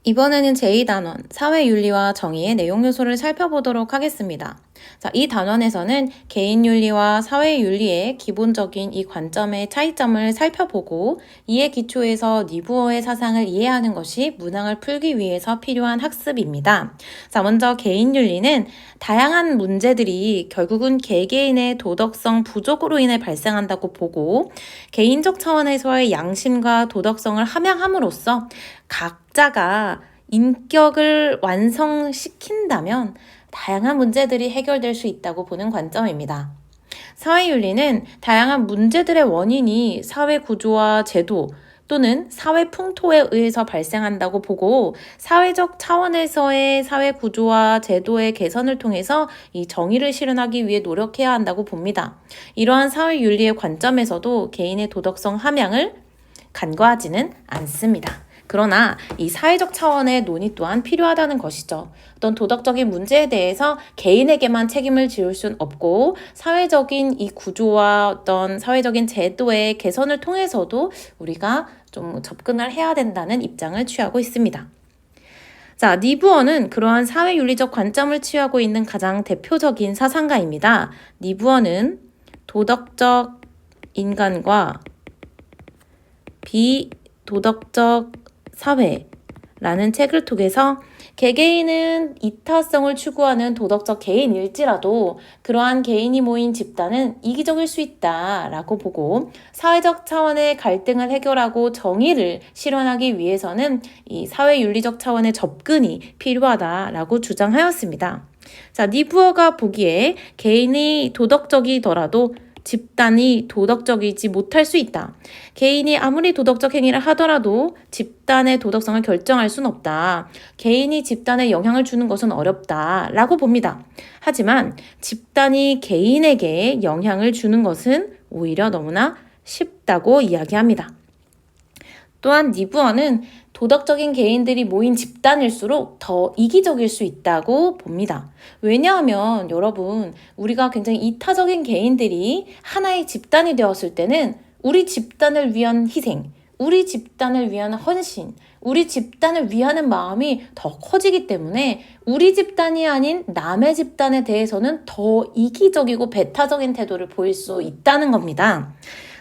이번에는 제2단원 사회윤리와 정의의 내용 요소를 살펴보도록 하겠습니다. 자, 이 단원에서는 개인윤리와 사회윤리의 기본적인 이 관점의 차이점을 살펴보고 이에 기초해서 니부어의 사상을 이해하는 것이 문항을 풀기 위해서 필요한 학습입니다. 자, 먼저 개인윤리는 다양한 문제들이 결국은 개개인의 도덕성 부족으로 인해 발생한다고 보고 개인적 차원에서의 양심과 도덕성을 함양함으로써 각자가 인격을 완성시킨다면 다양한 문제들이 해결될 수 있다고 보는 관점입니다. 사회윤리는 다양한 문제들의 원인이 사회 구조와 제도 또는 사회 풍토에 의해서 발생한다고 보고 사회적 차원에서의 사회 구조와 제도의 개선을 통해서 이 정의를 실현하기 위해 노력해야 한다고 봅니다. 이러한 사회윤리의 관점에서도 개인의 도덕성 함양을 간과하지는 않습니다. 그러나 이 사회적 차원의 논의 또한 필요하다는 것이죠. 어떤 도덕적인 문제에 대해서 개인에게만 책임을 지을 수는 없고 사회적인 이 구조와 어떤 사회적인 제도의 개선을 통해서도 우리가 좀 접근을 해야 된다는 입장을 취하고 있습니다. 자, 니부어는 그러한 사회윤리적 관점을 취하고 있는 가장 대표적인 사상가입니다. 니부어는 도덕적 인간과 비도덕적 사회라는 책을 통해서 개개인은 이타성을 추구하는 도덕적 개인일지라도 그러한 개인이 모인 집단은 이기적일 수 있다라고 보고 사회적 차원의 갈등을 해결하고 정의를 실현하기 위해서는 이 사회윤리적 차원의 접근이 필요하다라고 주장하였습니다. 자, 니부어가 보기에 개인이 도덕적이더라도 집단이 도덕적이지 못할 수 있다. 개인이 아무리 도덕적 행위를 하더라도 집단의 도덕성을 결정할 수는 없다. 개인이 집단에 영향을 주는 것은 어렵다라고 봅니다. 하지만 집단이 개인에게 영향을 주는 것은 오히려 너무나 쉽다고 이야기합니다. 또한 니부어는 도덕적인 개인들이 모인 집단일수록 더 이기적일 수 있다고 봅니다. 왜냐하면 여러분, 우리가 굉장히 이타적인 개인들이 하나의 집단이 되었을 때는 우리 집단을 위한 희생, 우리 집단을 위한 헌신, 우리 집단을 위하는 마음이 더 커지기 때문에 우리 집단이 아닌 남의 집단에 대해서는 더 이기적이고 배타적인 태도를 보일 수 있다는 겁니다.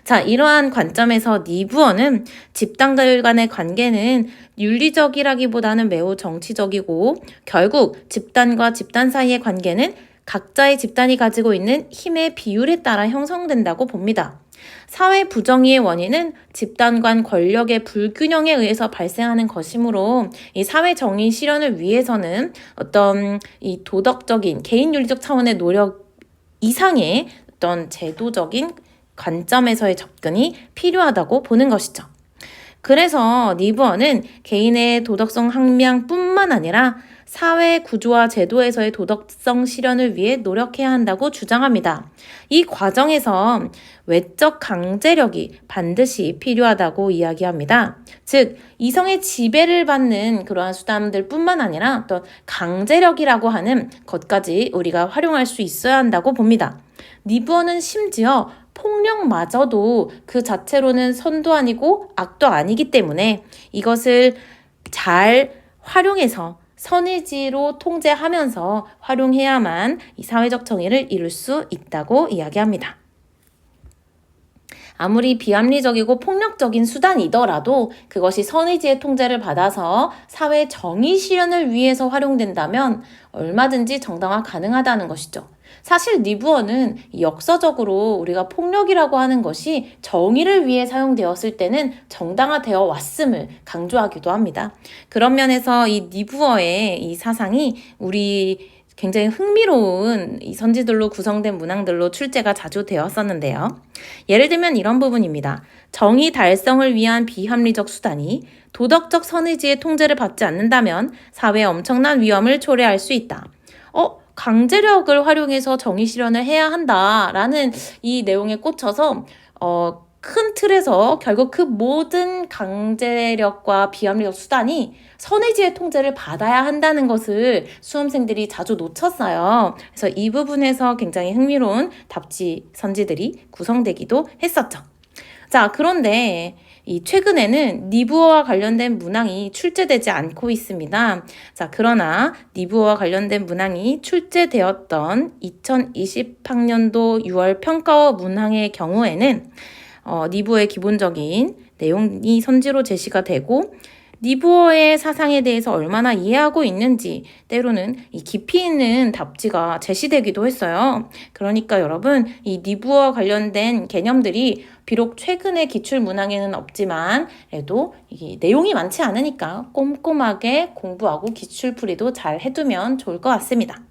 자, 이러한 관점에서 니부어는 집단들 간의 관계는 윤리적이라기보다는 매우 정치적이고 결국 집단과 집단 사이의 관계는 각자의 집단이 가지고 있는 힘의 비율에 따라 형성된다고 봅니다. 사회 부정의의 원인은 집단 간 권력의 불균형에 의해서 발생하는 것이므로 이 사회 정의 실현을 위해서는 어떤 이 도덕적인 개인 윤리적 차원의 노력 이상의 어떤 제도적인 관점에서의 접근이 필요하다고 보는 것이죠. 그래서 니부어는 개인의 도덕성 함양뿐만 아니라 사회 구조와 제도에서의 도덕성 실현을 위해 노력해야 한다고 주장합니다. 이 과정에서 외적 강제력이 반드시 필요하다고 이야기합니다. 즉, 이성의 지배를 받는 그러한 수단들 뿐만 아니라 어떤 강제력이라고 하는 것까지 우리가 활용할 수 있어야 한다고 봅니다. 니부어는 심지어 폭력마저도 그 자체로는 선도 아니고 악도 아니기 때문에 이것을 잘 활용해서 선의지로 통제하면서 활용해야만 이 사회적 정의를 이룰 수 있다고 이야기합니다. 아무리 비합리적이고 폭력적인 수단이더라도 그것이 선의지의 통제를 받아서 사회 정의 실현을 위해서 활용된다면 얼마든지 정당화 가능하다는 것이죠. 사실 니부어는 역사적으로 우리가 폭력이라고 하는 것이 정의를 위해 사용되었을 때는 정당화되어 왔음을 강조하기도 합니다. 그런 면에서 이 니부어의 이 사상이 우리 굉장히 흥미로운 이 선지들로 구성된 문항들로 출제가 자주 되었었는데요. 예를 들면 이런 부분입니다. 정의 달성을 위한 비합리적 수단이 도덕적 선의지의 통제를 받지 않는다면 사회에 엄청난 위험을 초래할 수 있다. 강제력을 활용해서 정의 실현을 해야 한다라는 이 내용에 꽂혀서 큰 틀에서 결국 그 모든 강제력과 비합리적 수단이 선의지의 통제를 받아야 한다는 것을 수험생들이 자주 놓쳤어요. 그래서 이 부분에서 굉장히 흥미로운 답지 선지들이 구성되기도 했었죠. 자, 그런데 이 최근에는 니부어와 관련된 문항이 출제되지 않고 있습니다. 자, 그러나 니부어와 관련된 문항이 출제되었던 2020학년도 6월 평가어 문항의 경우에는 니부어의 기본적인 내용이 선지로 제시가 되고 니부어의 사상에 대해서 얼마나 이해하고 있는지 때로는 이 깊이 있는 답지가 제시되기도 했어요. 그러니까 여러분 이 니부어와 관련된 개념들이 비록 최근의 기출 문항에는 없지만 그래도 이 내용이 많지 않으니까 꼼꼼하게 공부하고 기출풀이도 잘 해두면 좋을 것 같습니다.